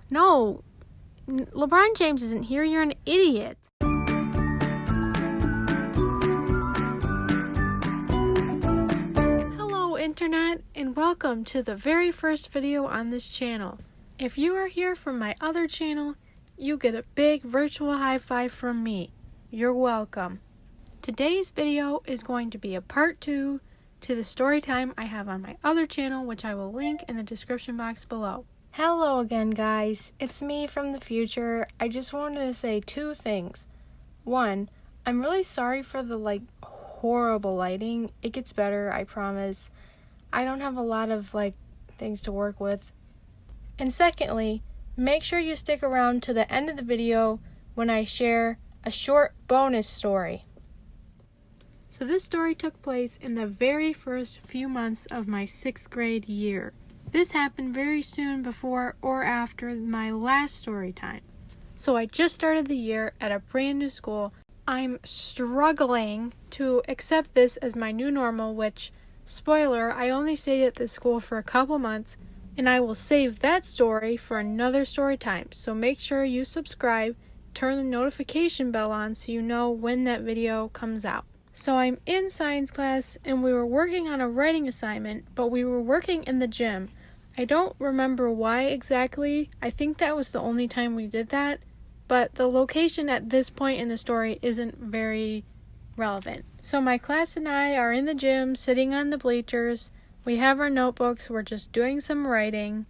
No, LeBron James isn't here. You're an idiot. Hello, Internet, and welcome to the very first video on this channel. If you are here from my other channel, you get a big virtual high five from me. You're welcome. Today's video is going to be a part 2 to the story time I have on my other channel, which I will link in the description box below. Hello again, guys. It's me from the future. I just wanted to say 2 things. 1, I'm really sorry for the horrible lighting. It gets better, I promise. I don't have a lot of things to work with. And secondly, make sure you stick around to the end of the video when I share a short bonus story. So this story took place in the very first few months of my 6th grade year. This happened very soon before or after my last story time. So I just started the year at a brand new school. I'm struggling to accept this as my new normal, which, spoiler, I only stayed at this school for a couple months, and I will save that story for another story time. So make sure you subscribe, turn the notification bell on so you know when that video comes out. So I'm in science class, and we were working on a writing assignment, but we were working in the gym. I don't remember why exactly. I think that was the only time we did that, but the location at this point in the story isn't very relevant. So my class and I are in the gym, sitting on the bleachers. We have our notebooks, we're just doing some writing.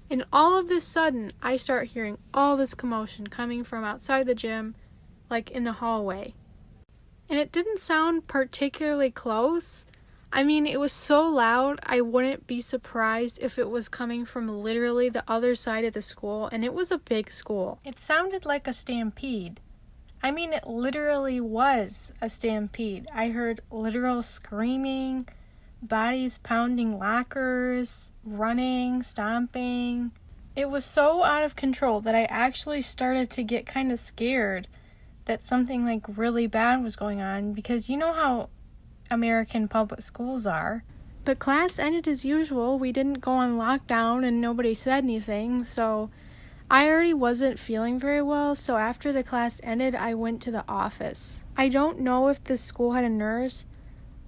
And all of this sudden, I start hearing all this commotion coming from outside the gym, in the hallway. And it didn't sound particularly close. I mean, it was so loud, I wouldn't be surprised if it was coming from literally the other side of the school, and it was a big school. It sounded like a stampede. I mean, it literally was a stampede. I heard literal screaming, bodies pounding lockers, running, stomping. It was so out of control that I actually started to get kind of scared that something really bad was going on, because you know how American public schools are. But class ended as usual. We didn't go on lockdown and nobody said anything, so I already wasn't feeling very well, so after the class ended, I went to the office. I don't know if this school had a nurse.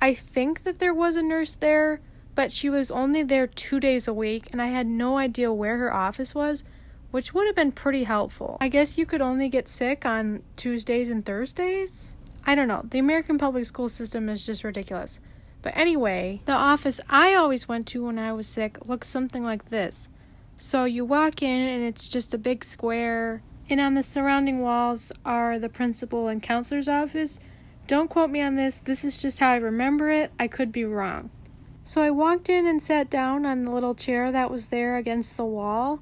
I think that there was a nurse there, but she was only there 2 days a week, and I had no idea where her office was, which would have been pretty helpful. I guess you could only get sick on Tuesdays and Thursdays? I don't know. The American public school system is just ridiculous. But anyway, the office I always went to when I was sick looked something like this. So you walk in and it's just a big square, and on the surrounding walls are the principal and counselor's office. Don't quote me on this. This is just how I remember it. I could be wrong. So I walked in and sat down on the little chair that was there against the wall.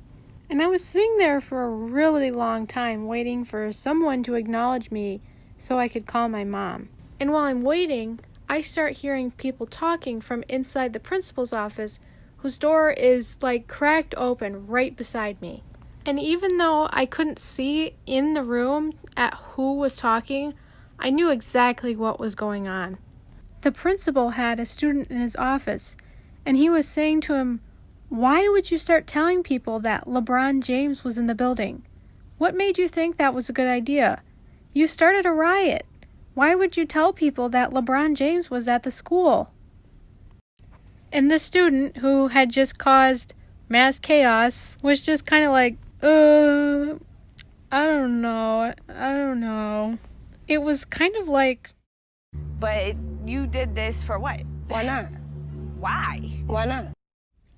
And I was sitting there for a really long time waiting for someone to acknowledge me so I could call my mom. And while I'm waiting, I start hearing people talking from inside the principal's office, whose door is cracked open right beside me. And even though I couldn't see in the room at who was talking, I knew exactly what was going on. The principal had a student in his office, and he was saying to him, "Why would you start telling people that LeBron James was in the building? What made you think that was a good idea? You started a riot. Why would you tell people that LeBron James was at the school?" And the student, who had just caused mass chaos, was just kind of I don't know. It was kind of But you did this for what? Why not? Why? Why not?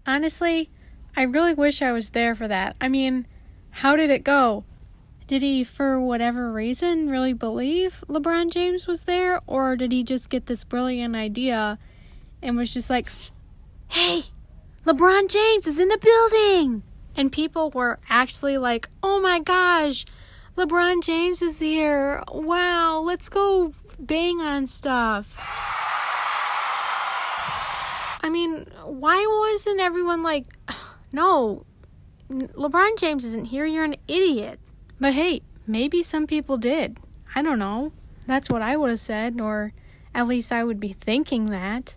Honestly, I really wish I was there for that. I mean, how did it go? Did he, for whatever reason, really believe LeBron James was there? Or did he just get this brilliant idea and was just "Hey, LeBron James is in the building!" And people were actually "Oh my gosh, LeBron James is here. Wow, let's go bang on stuff. I mean, why wasn't everyone no, LeBron James isn't here, you're an idiot. But hey, maybe some people did. I don't know. That's what I would have said, or at least I would be thinking that.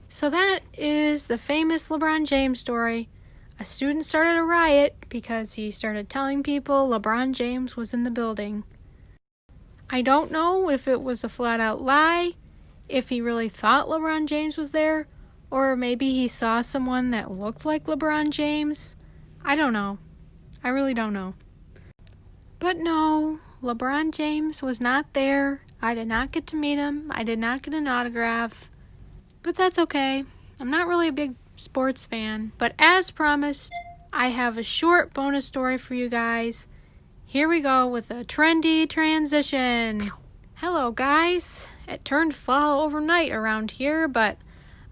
So that is the famous LeBron James story, a a student started a riot because he started telling people LeBron James was in the building. I don't know if it was a flat-out lie, if he really thought LeBron James was there, or maybe he saw someone that looked like LeBron James. I don't know. I really don't know. But no, LeBron James was not there. I did not get to meet him. I did not get an autograph. But that's okay. I'm not really a big sports fan. But as promised, I have a short bonus story for you guys. Here we go with a trendy transition. Hello guys. It turned fall overnight around here, but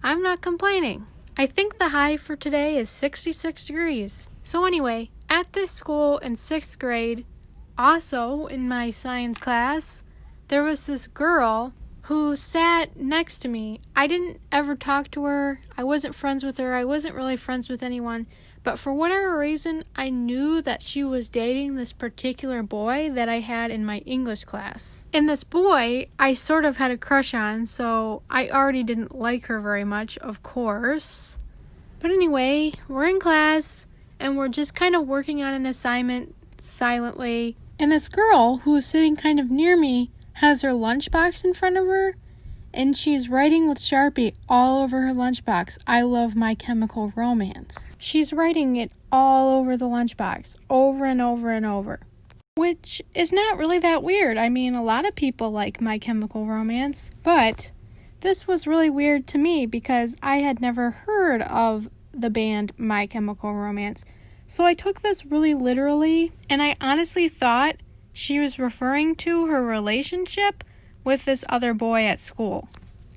I'm not complaining. I think the high for today is 66 degrees. So anyway, at this school in 6th grade, also in my science class, there was this girl who sat next to me. I didn't ever talk to her. I wasn't friends with her. I wasn't really friends with anyone. But for whatever reason, I knew that she was dating this particular boy that I had in my English class. And this boy, I sort of had a crush on, so I already didn't like her very much, of course. But anyway, we're in class, and we're just kind of working on an assignment silently. And this girl, who was sitting kind of near me, has her lunchbox in front of her, and she's writing with Sharpie all over her lunchbox, "I love My Chemical Romance." She's writing it all over the lunchbox, over and over and over. Which is not really that weird. I mean, a lot of people like My Chemical Romance, but this was really weird to me because I had never heard of the band My Chemical Romance. So I took this really literally, and I honestly thought she was referring to her relationship with this other boy at school.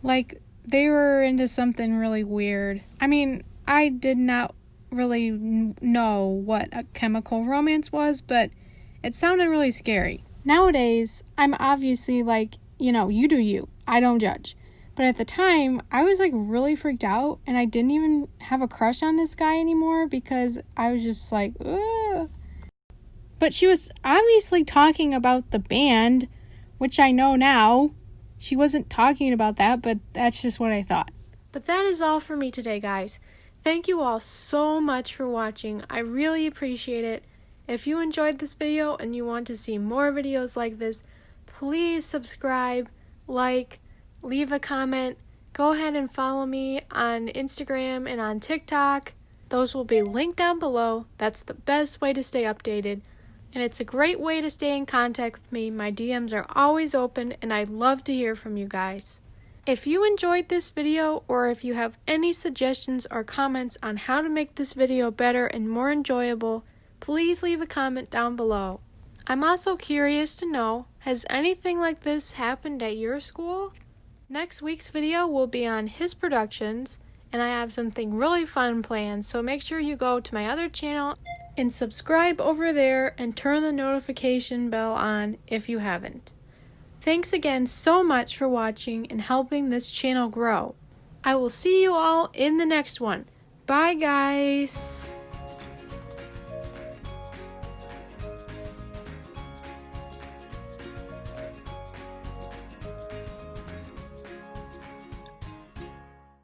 Like, they were into something really weird. I mean, I did not really know what a chemical romance was, but it sounded really scary. Nowadays, I'm obviously like, you do you. I don't judge. But at the time, I was like really freaked out, and I didn't even have a crush on this guy anymore because I was just like, ugh. But she was obviously talking about the band, which I know now. She wasn't talking about that, but that's just what I thought. But that is all for me today, guys. Thank you all so much for watching. I really appreciate it. If you enjoyed this video and you want to see more videos like this, please subscribe, like, leave a comment. Go ahead and follow me on Instagram and on TikTok. Those will be linked down below. That's the best way to stay updated. And it's a great way to stay in contact with me. My DMs are always open, and I'd love to hear from you guys. If you enjoyed this video, or if you have any suggestions or comments on how to make this video better and more enjoyable, please leave a comment down below. I'm also curious to know, has anything like this happened at your school? Next week's video will be on his productions, and I have something really fun planned, so make sure you go to my other channel and subscribe over there and turn the notification bell on if you haven't. Thanks again so much for watching and helping this channel grow. I will see you all in the next one. Bye guys!